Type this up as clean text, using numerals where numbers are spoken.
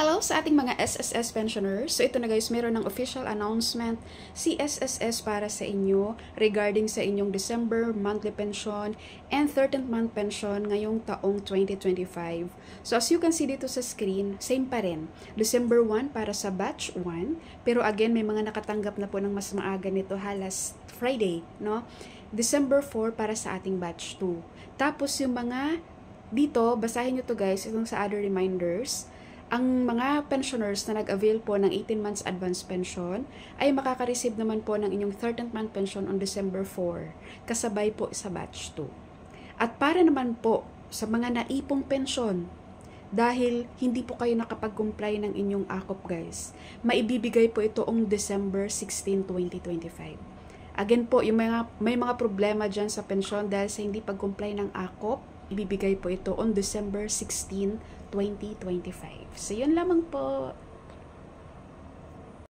Hello sa ating mga SSS pensioners. So ito na guys, meron ng official announcement si SSS para sa inyo regarding sa inyong December monthly pension and 13th month pension ngayong taong 2025. So as you can see dito sa screen, same pa rin. December 1 para sa batch 1, pero again may mga nakatanggap na po ng mas maaga nito halas Friday, no? December 4 para sa ating batch 2. Tapos yung mga dito, basahin nyo to guys, itong sa other reminders. Ang mga pensioners na nag-avail po ng 18 months advance pension ay makaka-receive naman po ng inyong 13th month pension on December 4, kasabay po sa batch 2. At para naman po sa mga naipong pension, dahil hindi po kayo nakapag-comply ng inyong AKOP guys, maibibigay po ito on December 16, 2025. Again po, may mga problema dyan sa pension dahil sa hindi pag-comply ng AKOP, ibibigay po ito on December 16, 2025. So, yun lamang po.